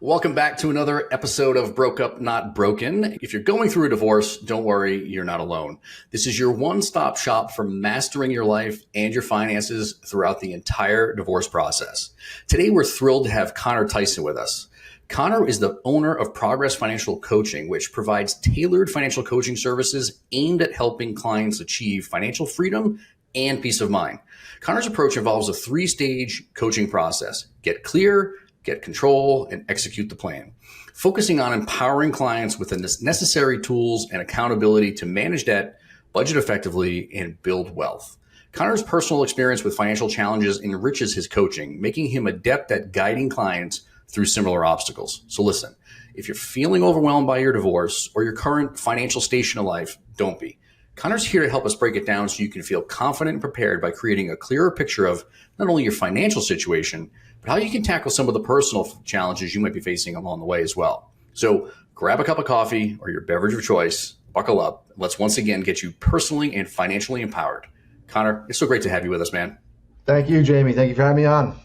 Welcome back to another episode of Broke Up Not Broken. If you're going through a divorce, don't worry, you're not alone. This is your one-stop shop for mastering your life and your finances throughout the entire divorce process. Today, we're thrilled to have Connor Tyson with us. Connor is the owner of Progress Financial Coaching, which provides tailored financial coaching services aimed at helping clients achieve financial freedom and peace of mind. Connor's approach involves a three-stage coaching process: get clear, get control, and execute the plan, focusing on empowering clients with the necessary tools and accountability to manage debt, budget effectively, and build wealth. Connor's personal experience with financial challenges enriches his coaching, making him adept at guiding clients through similar obstacles. So listen, if you're feeling overwhelmed by your divorce or your current financial station of life, don't be. Connor's here to help us break it down so you can feel confident and prepared by creating a clearer picture of not only your financial situation, but how you can tackle some of the personal challenges you might be facing along the way as well. So grab a cup of coffee or your beverage of choice, buckle up. Let's once again get you personally and financially empowered. Connor, it's so great to have you with us, man. Thank you, Jamie. Thank you for having me on.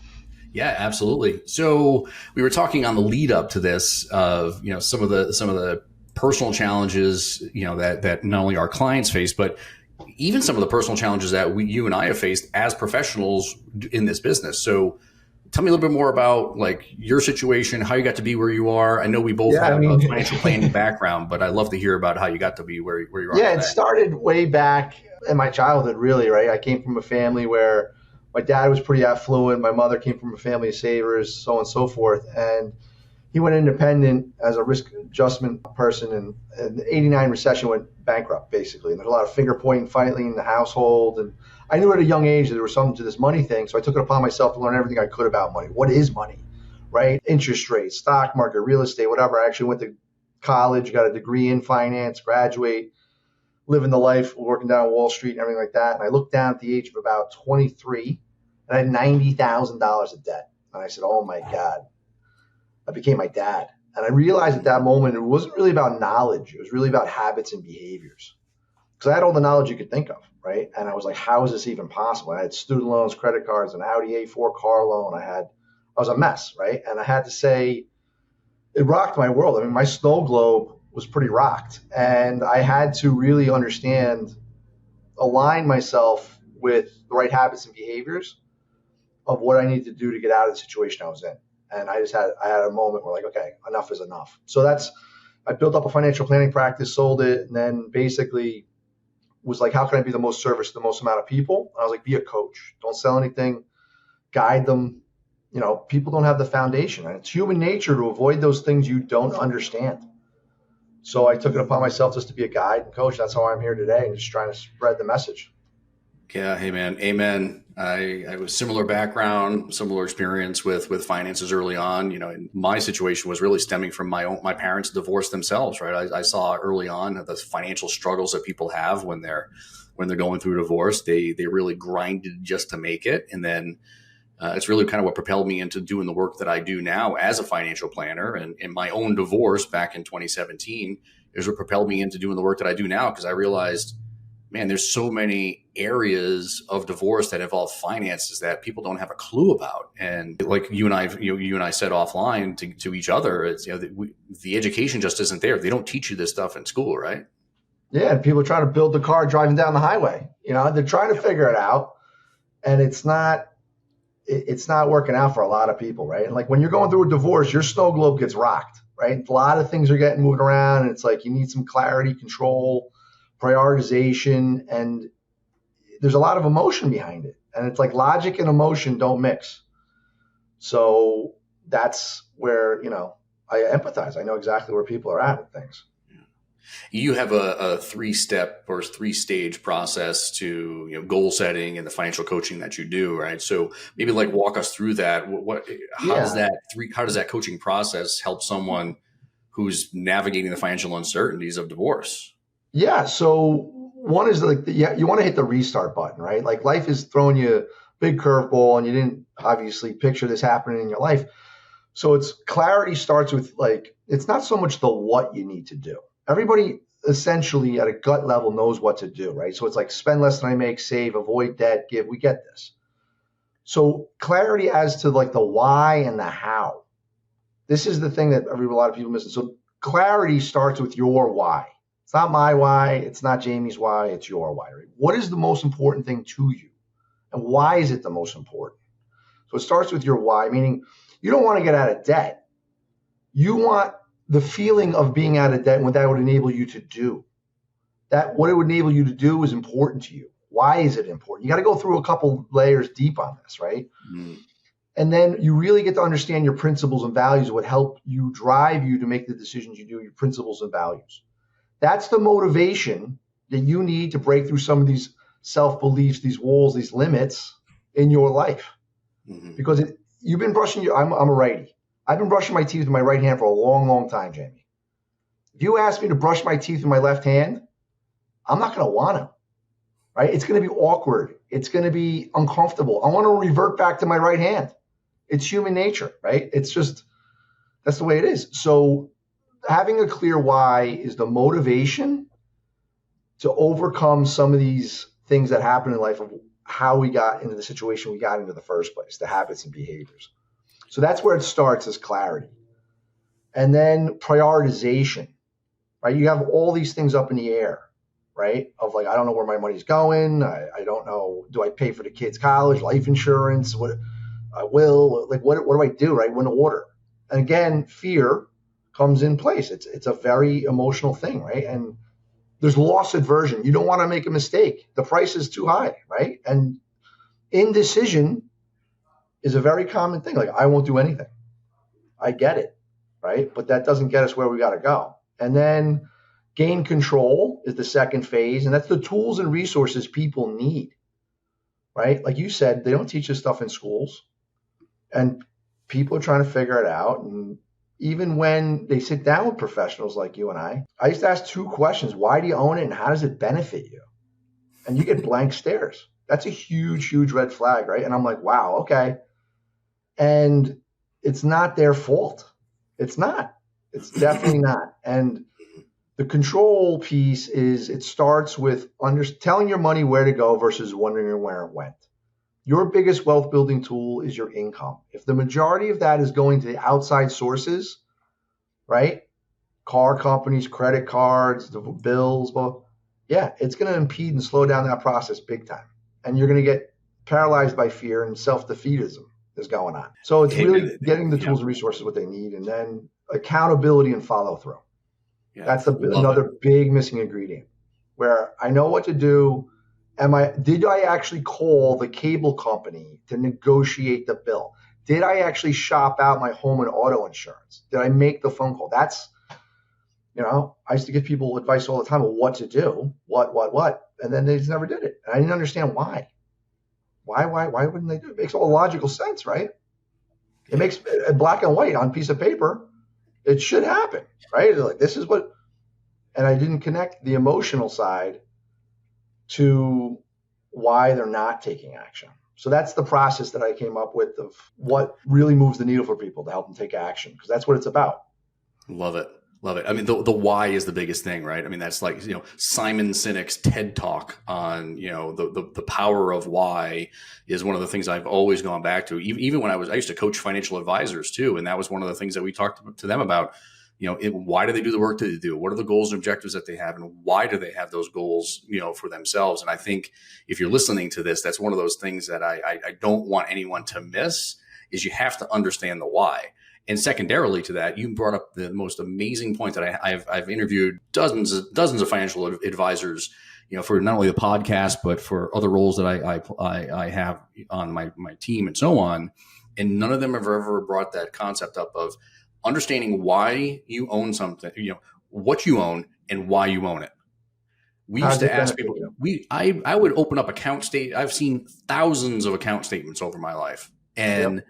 Yeah, absolutely. So we were talking on the lead up to this of, some of the personal challenges, that not only our clients face, but even some of the personal challenges that you and I have faced as professionals in this business. So tell me a little bit more about like your situation, how you got to be where you are. I know we both have a financial planning background, but I'd love to hear about how you got to be where you are. Yeah, today. It started way back in my childhood, really, right? I came from a family where my dad was pretty affluent. My mother came from a family of savers, so on and so forth. And he went independent as a risk adjustment person, and the 89 recession went bankrupt, basically. And there's a lot of finger pointing, fighting in the household. And I knew at a young age that there was something to this money thing. So I took it upon myself to learn everything I could about money. What is money, right? Interest rates, stock market, real estate, whatever. I actually went to college, got a degree in finance, graduate, living the life, working down on Wall Street and everything like that. And I looked down at the age of about 23, and I had $90,000 of debt. And I said, oh my God. I became my dad. And I realized at that moment, it wasn't really about knowledge. It was really about habits and behaviors. Because I had all the knowledge you could think of, right? And I was like, how is this even possible? I had student loans, credit cards, an Audi A4 car loan. I was a mess, right? And I had to say, it rocked my world. I mean, my snow globe was pretty rocked. And I had to really align myself with the right habits and behaviors of what I needed to do to get out of the situation I was in. And I had a moment where like, okay, enough is enough. So I built up a financial planning practice, sold it, and then basically was like, how can I be the most service to the most amount of people? And I was like, be a coach. Don't sell anything, guide them. People don't have the foundation. And it's human nature to avoid those things you don't understand. So I took it upon myself just to be a guide and coach. That's how I'm here today, and just trying to spread the message. Yeah. Hey, man. Amen. I was similar background, similar experience with finances early on. And my situation was really stemming from my parents' divorce themselves, right? I saw early on the financial struggles that people have when they're going through a divorce. They really grinded just to make it. And then it's really kind of what propelled me into doing the work that I do now as a financial planner. And in my own divorce back in 2017 is what propelled me into doing the work that I do now, because I realized, man, there's so many areas of divorce that involve finances that people don't have a clue about. And like you and I said offline to each other, it's, the education just isn't there. They don't teach you this stuff in school, right? Yeah. And people are trying to build the car driving down the highway. They're trying to figure it out, and it's not working out for a lot of people, right? And like when you're going through a divorce, your snow globe gets rocked, right? A lot of things are getting moved around, and it's like you need some clarity, control, prioritization, and there's a lot of emotion behind it. And it's like logic and emotion don't mix. So that's where, I empathize. I know exactly where people are at with things. You have a 3-step or 3-stage process to goal setting and the financial coaching that you do, right? So maybe like walk us through that. How does that coaching process help someone who's navigating the financial uncertainties of divorce? Yeah. So one is like, you want to hit the restart button, right? Like life is throwing you a big curveball, and you didn't obviously picture this happening in your life. So it's clarity starts with like, it's not so much the what you need to do. Everybody essentially at a gut level knows what to do, right? So it's like spend less than I make, save, avoid debt, give. We get this. So clarity as to like the why and the how This is the thing that a lot of people miss. So clarity starts with your why. It's not my why. It's not Jamie's why. It's your why. Right? What is the most important thing to you? And why is it the most important? So it starts with your why, meaning you don't want to get out of debt. You want the feeling of being out of debt and what that would enable you to do. That what it would enable you to do is important to you. Why is it important? You got to go through a couple layers deep on this, right? Mm. And then you really get to understand your principles and values, what help you drive you to make the decisions you do, your principles and values. That's the motivation that you need to break through some of these self-beliefs, these walls, these limits in your life. Mm-hmm. Because you've been brushing I'm a righty. I've been brushing my teeth with my right hand for a long, long time, Jamie. If you ask me to brush my teeth with my left hand, I'm not going to want to, right? It's going to be awkward. It's going to be uncomfortable. I want to revert back to my right hand. It's human nature, right? It's just, that's the way it is. So having a clear why is the motivation to overcome some of these things that happen in life of how we got into the situation we got into the first place, the habits and behaviors. So that's where it starts, is clarity. And then prioritization, right? You have all these things up in the air, right? Of like, I don't know where my money's going. I don't know. Do I pay for the kids' college, life insurance? What I will, like, what do I do, right? When to order. And again, fear comes in place. It's a very emotional thing, right? And there's loss aversion. You don't want to make a mistake. The price is too high, right? And indecision is a very common thing. Like, I won't do anything. I get it, right? But that doesn't get us where we got to go. And then gain control is the second phase. And that's the tools and resources people need, right? Like you said, they don't teach this stuff in schools. And people are trying to figure it out. And even when they sit down with professionals like you and I used to ask 2 questions. Why do you own it? And how does it benefit you? And you get blank stares. That's a huge, huge red flag, right? And I'm like, wow, okay. And it's not their fault. It's not. It's definitely not. And the control piece is, it starts with telling your money where to go versus wondering where it went. Your biggest wealth building tool is your income. If the majority of that is going to the outside sources, right? Car companies, credit cards, the bills, well, yeah, it's going to impede and slow down that process big time. And you're going to get paralyzed by fear, and self-defeatism is going on. So it's really getting the tools and resources what they need, and then accountability and follow through. Yeah, that's another big missing ingredient, where I know what to do. Did I actually call the cable company to negotiate the bill? Did I actually shop out my home and auto insurance? Did I make the phone call? That's, I used to give people advice all the time of what to do, what, and then they just never did it. And I didn't understand why. Why wouldn't they do it? It makes all logical sense, right? It makes black and white on a piece of paper. It should happen, right? Like, this is what, and I didn't connect the emotional side to why they're not taking action. So that's the process that I came up with of what really moves the needle for people to help them take action, because that's what it's about. Love it. Love it. I mean, the why is the biggest thing, right? I mean, that's like, Simon Sinek's TED Talk on, the power of why is one of the things I've always gone back to. Even when I used to coach financial advisors too. And that was one of the things that we talked to them about. Why do they do the work that they do? What are the goals and objectives that they have? And why do they have those goals, for themselves? And I think if you're listening to this, that's one of those things that I don't want anyone to miss, is you have to understand the why. And secondarily to that, you brought up the most amazing point that I've interviewed dozens of financial advisors, for not only the podcast, but for other roles that I have on my team and so on. And none of them have ever brought that concept up of understanding why you own something, what you own and why you own it. We used to ask people, I would open up account statements. I've seen thousands of account statements over my life. And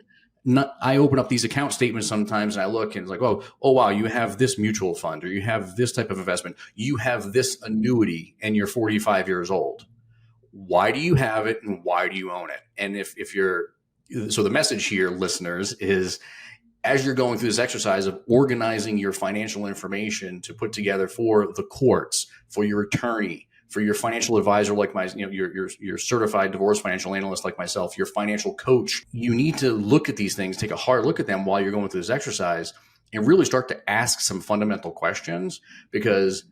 I open up these account statements sometimes and I look and it's like, oh, wow, you have this mutual fund, or you have this type of investment. You have this annuity and you're 45 years old. Why do you have it and why do you own it? And so the message here, listeners, is as you're going through this exercise of organizing your financial information to put together for the courts, for your attorney, for your financial advisor, like your certified divorce financial analyst like myself, your financial coach, you need to look at these things, take a hard look at them while you're going through this exercise, and really start to ask some fundamental questions, because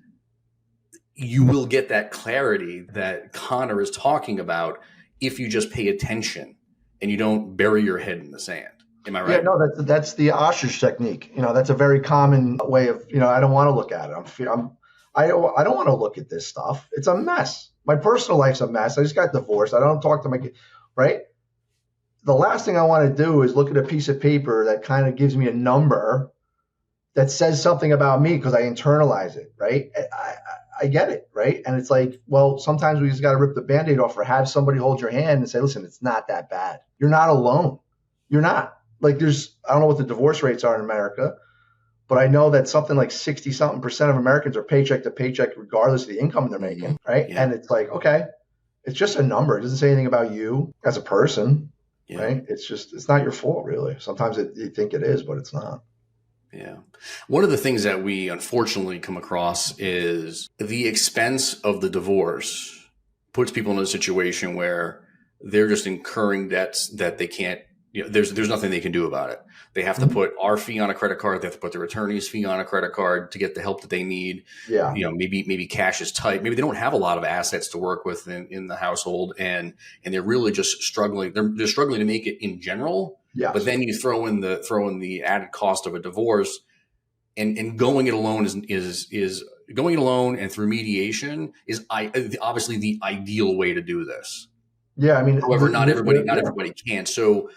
you will get that clarity that Connor is talking about if you just pay attention and you don't bury your head in the sand. Am I right? Yeah, no, that's the ostrich technique. That's a very common way of, I don't want to look at it. I don't want to look at this stuff. It's a mess. My personal life's a mess. I just got divorced. I don't talk to my kid, right? The last thing I want to do is look at a piece of paper that kind of gives me a number that says something about me because I internalize it, right? I get it, right? And it's like, well, sometimes we just got to rip the Band-Aid off or have somebody hold your hand and say, listen, it's not that bad. You're not alone. You're not. Like I don't know what the divorce rates are in America, but I know that something like 60-something% of Americans are paycheck to paycheck regardless of the income they're making, right? Yeah. And it's like, okay, it's just a number. It doesn't say anything about you as a person, right? It's not your fault, really. Sometimes you think it is, but it's not. Yeah. One of the things that we unfortunately come across is the expense of the divorce puts people in a situation where they're just incurring debts that they can't, there's nothing they can do about it. They have to put our fee on a credit card. They have to put their attorney's fee on a credit card to get the help that they need. Yeah. Maybe cash is tight. Maybe they don't have a lot of assets to work with in the household, and they're really just struggling. They're struggling to make it in general. Yes. But then you throw in the added cost of a divorce, and going it alone is going it alone and through mediation is obviously the ideal way to do this. Yeah, I mean, however, not everybody can. So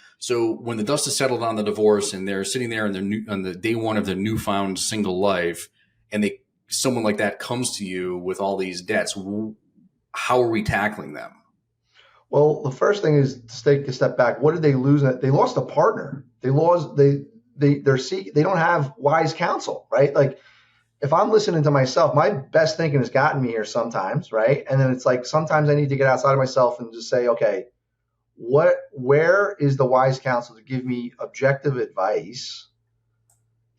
when the dust is settled on the divorce and they're sitting there on the day one of their newfound single life, and someone like that comes to you with all these debts, how are we tackling them? Well, the first thing is to take a step back. What did they lose? They lost a partner. They don't have wise counsel, right? Like, if I'm listening to myself, my best thinking has gotten me here sometimes, right? And then it's like sometimes I need to get outside of myself and just say, okay, where is the wise counsel to give me objective advice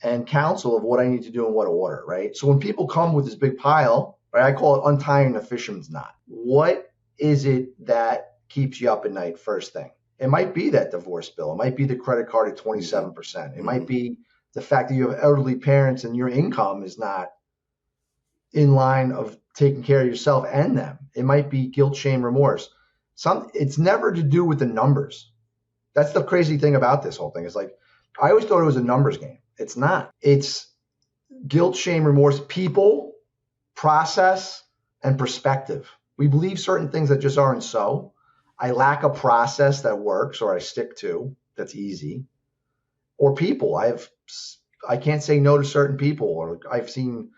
and counsel of what I need to do in what order, right? So when people come with this big pile, right, I call it untying the fisherman's knot. What is it that keeps you up at night first thing? It might be that divorce bill. It might be the credit card at 27%. It might be the fact that you have elderly parents and your income is not in line of taking care of yourself and them. It might be guilt, shame, remorse. It's never to do with the numbers. That's the crazy thing about this whole thing. It's like, I always thought it was a numbers game. It's not. It's guilt, shame, remorse, people, process, and perspective. We believe certain things that just aren't so. I lack a process that works or I stick to that's easy. Or people. I can't say no to certain people, or I've seen,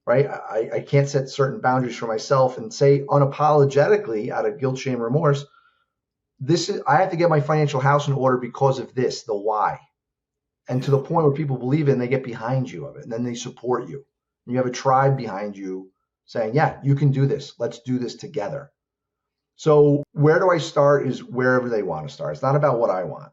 right? I can't set certain boundaries for myself and say unapologetically out of guilt, shame, remorse, I have to get my financial house in order because of this, the why. And to the point where people believe it and they get behind you of it, and then they support you. And you have a tribe behind you saying, yeah, you can do this. Let's do this together. So where do I start is wherever they want to start. It's not about what I want.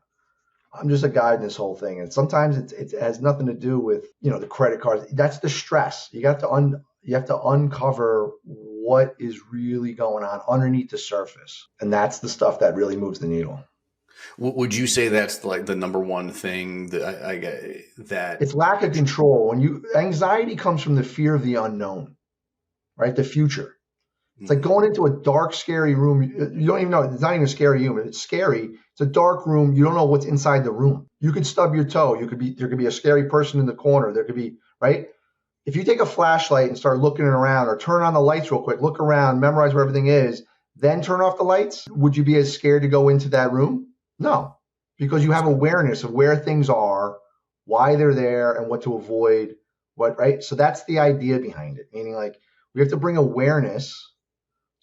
I'm just a guide in this whole thing. And sometimes it has nothing to do with, the credit cards. That's the stress. You have to uncover what is really going on underneath the surface. And that's the stuff that really moves the needle. Would you say that's like the number one thing that it's lack of control? Anxiety comes from the fear of the unknown, right? The future. It's like going into a dark, scary room. You don't even know. It's not even a scary room. It's scary. It's a dark room. You don't know what's inside the room. You could stub your toe. There could be a scary person in the corner. There could be, right? If you take a flashlight and start looking around, or turn on the lights real quick, look around, memorize where everything is, then turn off the lights, would you be as scared to go into that room? No, because you have awareness of where things are, why they're there, and what to avoid, right? So that's the idea behind it, meaning like we have to bring awareness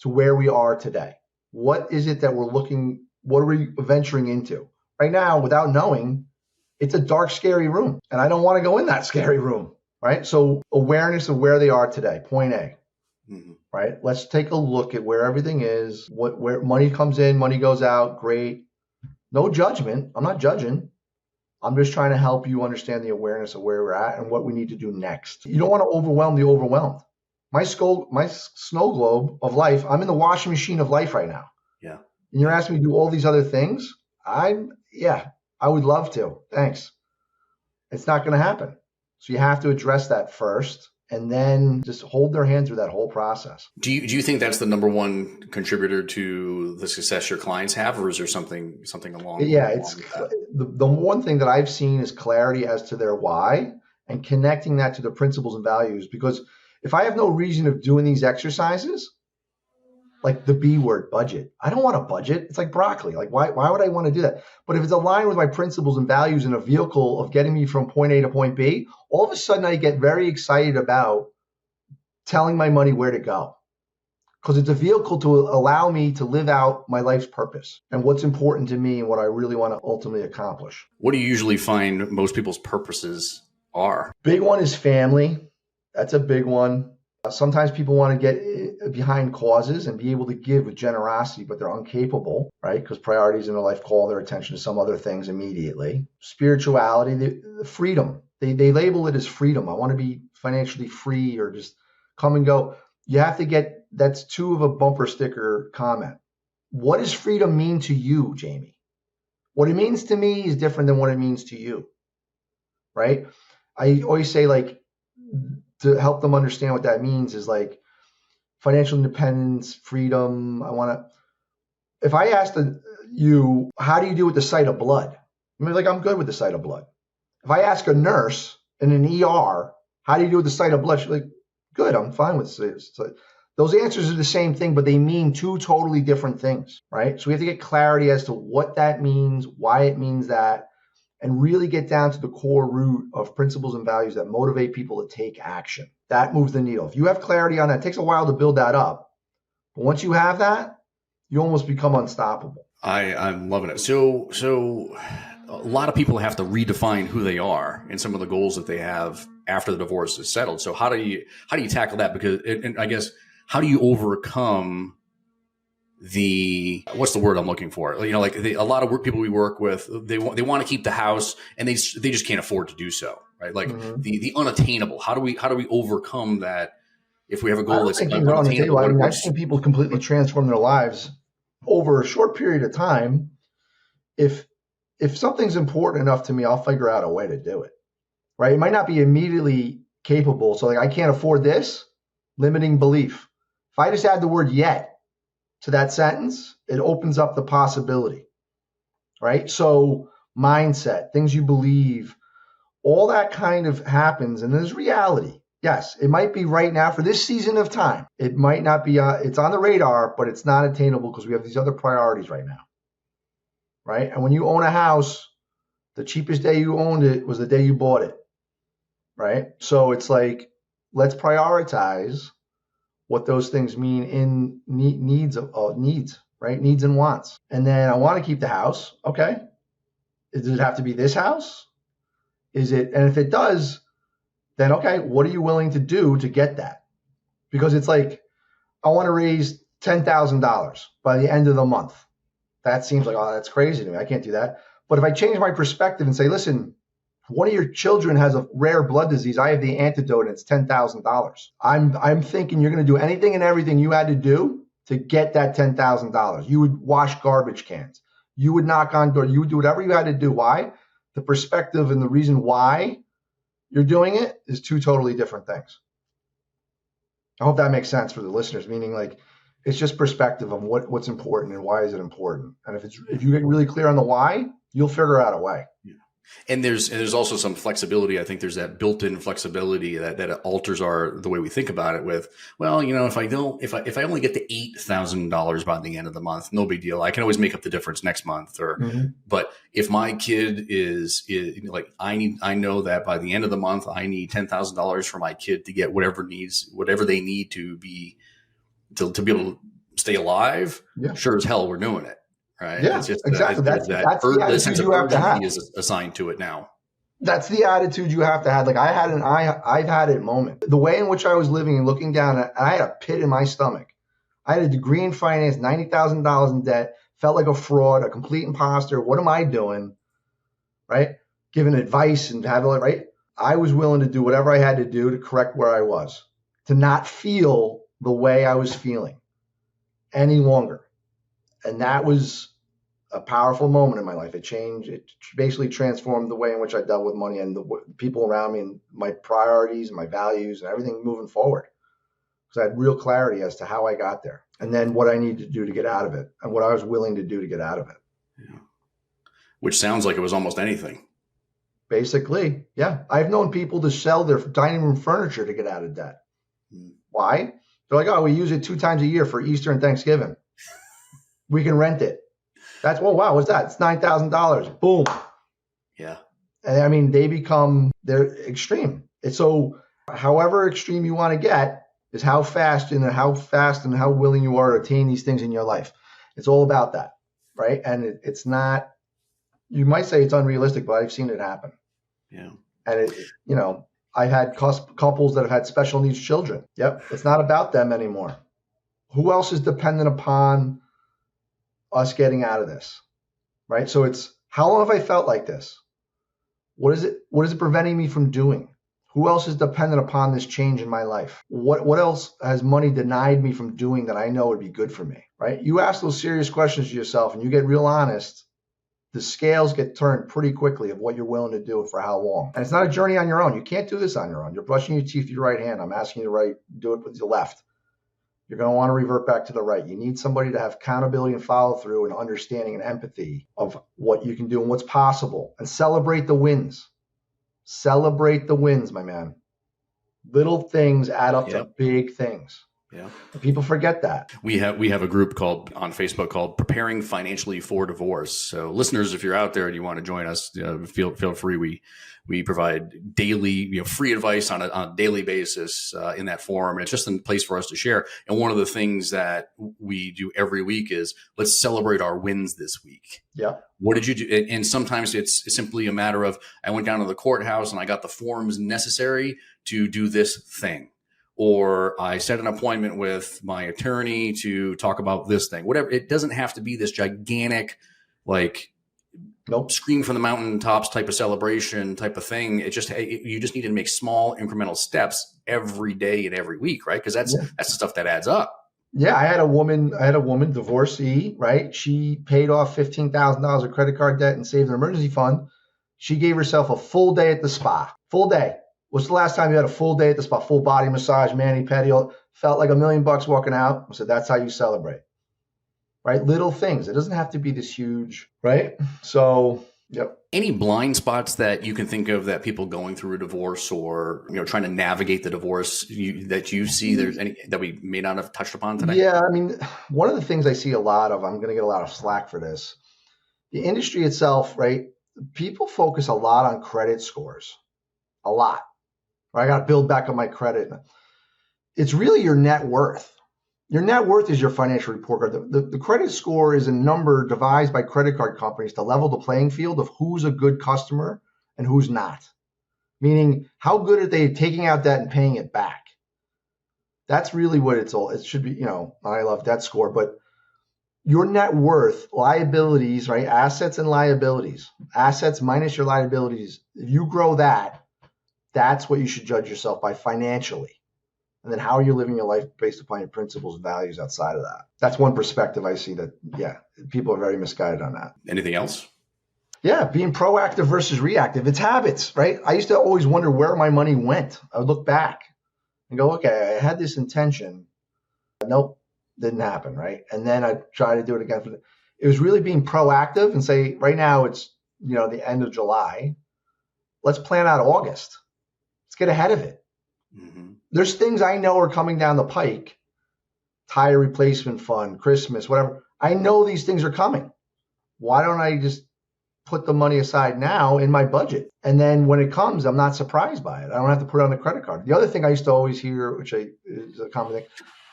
to where we are today. What is it that what are we venturing into? Right now, without knowing, it's a dark, scary room. And I don't want to go in that scary room, right? So awareness of where they are today, point A, right? Let's take a look at where everything is, where money comes in, money goes out, great. No judgment. I'm not judging. I'm just trying to help you understand the awareness of where we're at and what we need to do next. You don't want to overwhelm the overwhelmed. my snow globe of life, I'm in the washing machine of life right now. Yeah. And you're asking me to do all these other things. Yeah, I would love to. Thanks. It's not going to happen. So you have to address that first and then just hold their hand through that whole process. Do you think that's the number one contributor to the success your clients have, or is there something along? Yeah, it's the one thing that I've seen is clarity as to their why and connecting that to the principles and values. Because if I have no reason of doing these exercises, like the B word, budget, I don't want a budget. It's like broccoli. Like why would I want to do that? But if it's aligned with my principles and values in a vehicle of getting me from point A to point B, all of a sudden I get very excited about telling my money where to go. Because it's a vehicle to allow me to live out my life's purpose and what's important to me and what I really want to ultimately accomplish. What do you usually find most people's purposes are? Big one is family. That's a big one. Sometimes people want to get behind causes and be able to give with generosity, but they're incapable, right? Because priorities in their life call their attention to some other things immediately. Spirituality, the freedom. They label it as freedom. I want to be financially free or just come and go. You have to get, that's two of a bumper sticker comment. What does freedom mean to you, Jamie? What it means to me is different than what it means to you, right? I always say, like, to help them understand what that means is like financial independence, freedom. If I asked you, how do you do with the sight of blood? I'm good with the sight of blood. If I ask a nurse in an ER, how do you do with the sight of blood? She's like, good, I'm fine with it. Those answers are the same thing, but they mean two totally different things, right? So we have to get clarity as to what that means, why it means that, and really get down to the core root of principles and values that motivate people to take action. That moves the needle. If you have clarity on that, it takes a while to build that up. But once you have that, you almost become unstoppable. I'm loving it. So a lot of people have to redefine who they are and some of the goals that they have after the divorce is settled. So how do you tackle that? Because and I guess, how do you overcome what's the word I'm looking for? Like a lot of people we work with, they want to keep the house and they just can't afford to do so, right? Like the unattainable. How do we overcome that if we have a goal that's unattainable? I've seen people completely transform their lives over a short period of time. If something's important enough to me, I'll figure out a way to do it, right? It might not be immediately capable. So like, I can't afford this, limiting belief. If I just add the word yet to that sentence, it opens up the possibility, right? So mindset, things you believe, all that kind of happens. And there's reality. Yes, it might be right now for this season of time. It might not be, it's on the radar, but it's not attainable because we have these other priorities right now, right? And when you own a house, the cheapest day you owned it was the day you bought it, right? So it's like, let's prioritize what those things mean in needs, right? Needs and wants. And then I want to keep the house. Okay. Does it have to be this house? And if it does, then okay, what are you willing to do to get that? Because it's like, I want to raise $10,000 by the end of the month. That seems like, oh, that's crazy to me. I can't do that. But if I change my perspective and say, listen, one of your children has a rare blood disease. I have the antidote and it's $10,000. I'm thinking you're going to do anything and everything you had to do to get that $10,000. You would wash garbage cans. You would knock on doors. You would do whatever you had to do. Why? The perspective and the reason why you're doing it is two totally different things. I hope that makes sense for the listeners, meaning like, it's just perspective of what's important and why is it important. And if you get really clear on the why, you'll figure out a way. Yeah. And there's also some flexibility. I think there's that built-in flexibility that alters the way we think about it with, well, if I only get to $8,000 by the end of the month, no big deal. I can always make up the difference next month. But if my kid is like, I know that by the end of the month, I need $10,000 for my kid to get whatever they need to be able to stay alive. Yeah. Sure as hell, we're doing it. Right. Yeah, it's just exactly. That's the attitude you have to have. Is assigned to it now. That's the attitude you have to have. Like I've had a moment. The way in which I was living and looking down, I had a pit in my stomach. I had a degree in finance, $90,000 in debt, felt like a fraud, a complete imposter. What am I doing? Right? Giving advice and having right. I was willing to do whatever I had to do to correct where I was. to not feel the way I was feeling any longer. And that was a powerful moment in my life. It basically transformed the way in which I dealt with money and the people around me and my priorities and my values and everything moving forward. Because I had real clarity as to how I got there and then what I needed to do to get out of it and what I was willing to do to get out of it. Yeah. Which sounds like it was almost anything. Basically, yeah. I've known people to sell their dining room furniture to get out of debt. Why? They're like, oh, we use it 2 times a year for Easter and Thanksgiving. We can rent it. That's, oh, wow, what's that? It's $9,000. Boom. Yeah. And I mean, they're extreme. It's so, however extreme you want to get is how fast and how willing you are to attain these things in your life. It's all about that, right? And it's not, you might say it's unrealistic, but I've seen it happen. Yeah. And I've had couples that have had special needs children. Yep. It's not about them anymore. Who else is dependent upon us getting out of this? Right. So it's, how long have I felt like this? What is it preventing me from doing? Who else is dependent upon this change in my life? What else has money denied me from doing that I know would be good for me? Right. You ask those serious questions to yourself and you get real honest. The scales get turned pretty quickly of what you're willing to do for how long. And it's not a journey on your own. You can't do this on your own. You're brushing your teeth with your right hand. I'm asking you to do it with your left. You're going to want to revert back to the right. You need somebody to have accountability and follow through and understanding and empathy of what you can do and what's possible. And celebrate the wins. Celebrate the wins, my man. Little things add up to big things. Yeah. People forget that. We have a group on Facebook called Preparing Financially for Divorce. So listeners, if you're out there and you want to join us, feel free. We provide daily, free advice on a daily basis in that forum. And it's just a place for us to share. And one of the things that we do every week is let's celebrate our wins this week. Yeah. What did you do? And sometimes it's simply a matter of, I went down to the courthouse and I got the forms necessary to do this thing. Or I set an appointment with my attorney to talk about this thing, whatever. It doesn't have to be this gigantic, scream from the mountaintops type of celebration type of thing. You just need to make small incremental steps every day and every week, right? Because that's the stuff that adds up. Yeah, I had a woman divorcee, right? She paid off $15,000 of credit card debt and saved an emergency fund. She gave herself a full day at the spa. Full day. What's the last time you had a full day at the spa? Full body massage, mani-pedi, felt like $1 million walking out. I said, that's how you celebrate, right? Little things. It doesn't have to be this huge, right? So, yep. Any blind spots that you can think of that people going through a divorce or, trying to navigate the divorce that you see there's any that we may not have touched upon today? Yeah. I mean, one of the things I see a lot of, I'm going to get a lot of slack for this. The industry itself, right? People focus a lot on credit scores, a lot. I got to build back on my credit. It's really your net worth. Your net worth is your financial report card. The credit score is a number devised by credit card companies to level the playing field of who's a good customer and who's not. Meaning, how good are they taking out debt and paying it back? That's really what it should be. I love debt score, but your net worth, liabilities, right? Assets and liabilities. Assets minus your liabilities. If you grow that, that's what you should judge yourself by financially. And then how are you living your life based upon your principles and values outside of that? That's one perspective I see that, people are very misguided on that. Anything else? Yeah, being proactive versus reactive. It's habits, right? I used to always wonder where my money went. I would look back and go, okay, I had this intention. Nope, didn't happen, right? And then I try to do it again. It was really being proactive and say, right now it's, the end of July. Let's plan out August. Let's get ahead of it. Mm-hmm. There's things I know are coming down the pike, tire replacement fund, Christmas, whatever. I know these things are coming. Why don't I just put the money aside now in my budget? And then when it comes, I'm not surprised by it. I don't have to put it on the credit card. The other thing I used to always hear, which is a common thing,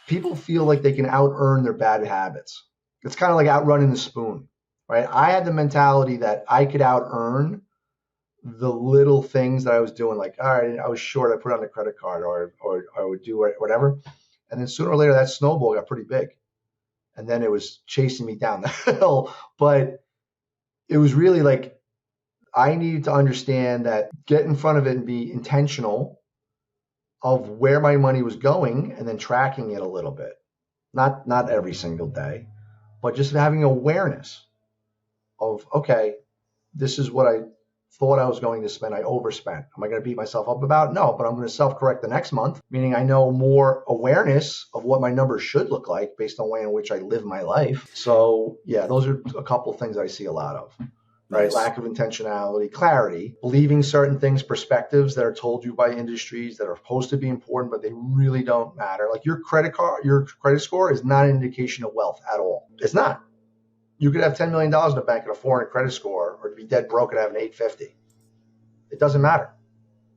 people feel like they can out-earn their bad habits. It's kind of like outrunning the spoon, right? I had the mentality that I could out-earn the little things that I was doing, like, all right, I was short, I put it on the credit card or I would do whatever. And then sooner or later, that snowball got pretty big. And then it was chasing me down the hill. But it was really like, I needed to understand that get in front of it and be intentional of where my money was going and then tracking it a little bit. Not every single day, but just having awareness of, okay, this is what I thought I was going to spend. I overspent. Am I going to beat myself up about it? No, but I'm going to self-correct the next month, meaning I know more awareness of what my numbers should look like based on the way in which I live my life. So yeah, those are a couple of things I see a lot of. Right? Nice. Lack of intentionality, clarity, believing certain things, perspectives that are told you by industries that are supposed to be important, but they really don't matter. Like your credit score is not an indication of wealth at all. It's not. You could have $10 million in the bank and a 400 credit score, or to be dead broke and have an 850. It doesn't matter,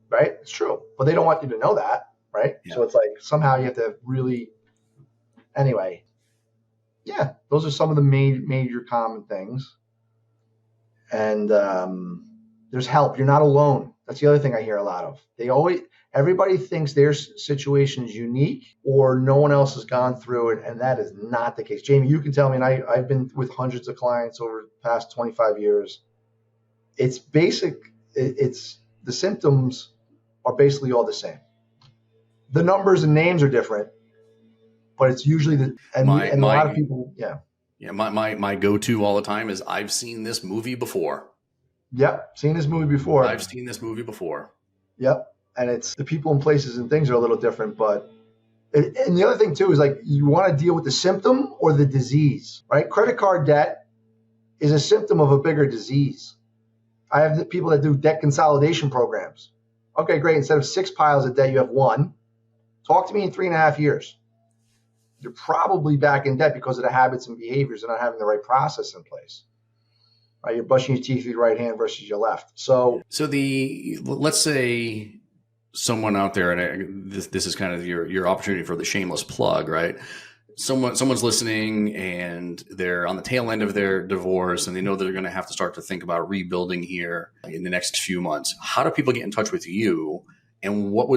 right? It's true, but they don't want you to know that, right? Yeah. So it's like somehow you have to really, anyway. Yeah, those are some of the major common things. And there's help. You're not alone. That's the other thing I hear a lot of. Everybody thinks their situation is unique or no one else has gone through it, and that is not the case. Jamie, you can tell me, and I've been with hundreds of clients over the past 25 years. It's basic. It's the symptoms are basically all the same. The numbers and names are different, but it's usually a lot of people, yeah. Yeah, my go-to all the time is I've seen this movie before. Yep, seen this movie before. I've seen this movie before. Yep, and it's the people and places and things are a little different, but and the other thing too is like you want to deal with the symptom or the disease, right? Credit card debt is a symptom of a bigger disease. I have the people that do debt consolidation programs. Okay, great. Instead of 6 piles of debt, you have 1. Talk to me in 3.5 years. You're probably back in debt because of the habits and behaviors and not having the right process in place. Right? You're brushing your teeth with your right hand versus your left. So let's say someone out there, and this is kind of your opportunity for the shameless plug, right? Someone's listening and they're on the tail end of their divorce and they know they're going to have to start to think about rebuilding here in the next few months. How do people get in touch with you? And what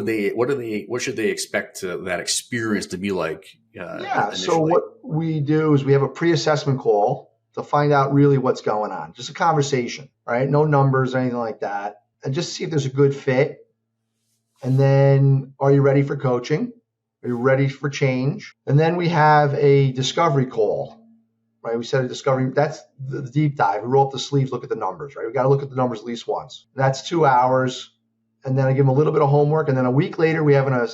should they expect that experience to be like? Initially? So what we do is we have a pre-assessment call to find out really what's going on. Just a conversation, right? No numbers or anything like that. And just see if there's a good fit. And then, are you ready for coaching? Are you ready for change? And then we have a discovery call, right? We set a discovery. That's the deep dive. We roll up the sleeves, look at the numbers, right? We got to look at the numbers at least once. That's 2 hours. And then I give them a little bit of homework. And then a week later, we have an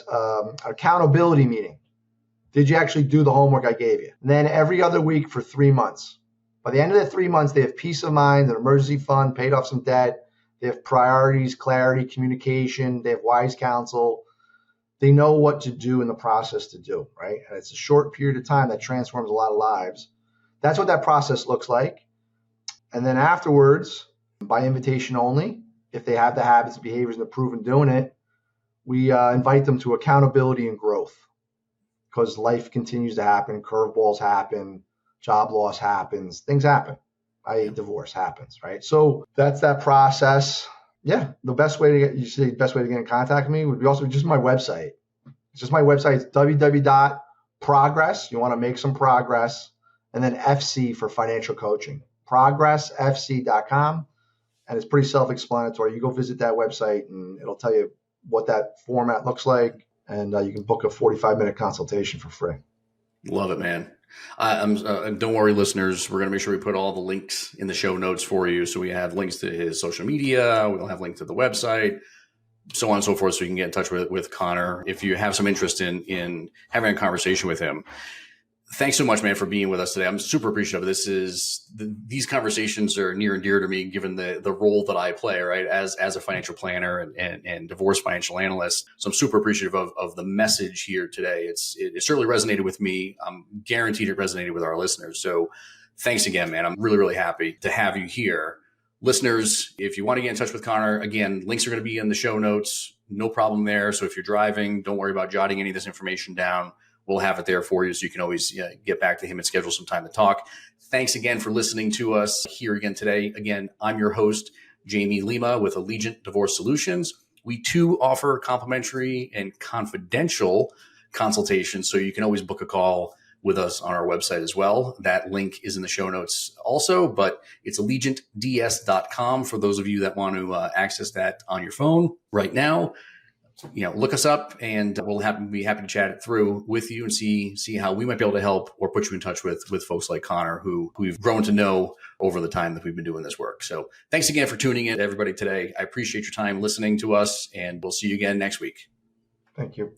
accountability meeting. Did you actually do the homework I gave you? And then every other week for 3 months. By the end of the 3 months, they have peace of mind, an emergency fund, paid off some debt. They have priorities, clarity, communication. They have wise counsel. They know what to do in the process to do, right? And it's a short period of time that transforms a lot of lives. That's what that process looks like. And then afterwards, by invitation only, if they have the habits, behaviors, and the proven doing it, we invite them to accountability and growth because life continues to happen. Curveballs happen, job loss happens, things happen. Divorce happens, right? So that's that process. Yeah, the best way to get in contact with me would be also just my website. It's just my website. It's www.progress. You want to make some progress, and then FC for financial coaching. progressfc.com. And it's pretty self-explanatory. You go visit that website and it'll tell you what that format looks like. And you can book a 45-minute consultation for free. Love it, man. Don't worry, listeners. We're going to make sure we put all the links in the show notes for you. So we have links to his social media. We'll have links to the website, so on and so forth. So you can get in touch with Connor if you have some interest in having a conversation with him. Thanks so much, man, for being with us today. I'm super appreciative. These conversations are near and dear to me, given the role that I play, right, as a financial planner and divorce financial analyst. So I'm super appreciative of the message here today. It certainly resonated with me. I'm guaranteed it resonated with our listeners. So thanks again, man. I'm really, really happy to have you here. Listeners, if you want to get in touch with Connor, again, links are going to be in the show notes. No problem there. So if you're driving, don't worry about jotting any of this information down. We'll have it there for you so you can always get back to him and schedule some time to talk. Thanks again for listening to us here again today. Again, I'm your host, Jamie Lima with Allegiant Divorce Solutions. We too offer complimentary and confidential consultations, so you can always book a call with us on our website as well. That link is in the show notes also, but it's allegiantds.com for those of you that want to access that on your phone right now. look us up, and be happy to chat it through with you and see how we might be able to help or put you in touch with folks like Connor who we've grown to know over the time that we've been doing this work. So thanks again for tuning in, everybody, today. I appreciate your time listening to us, and we'll see you again next week. Thank you.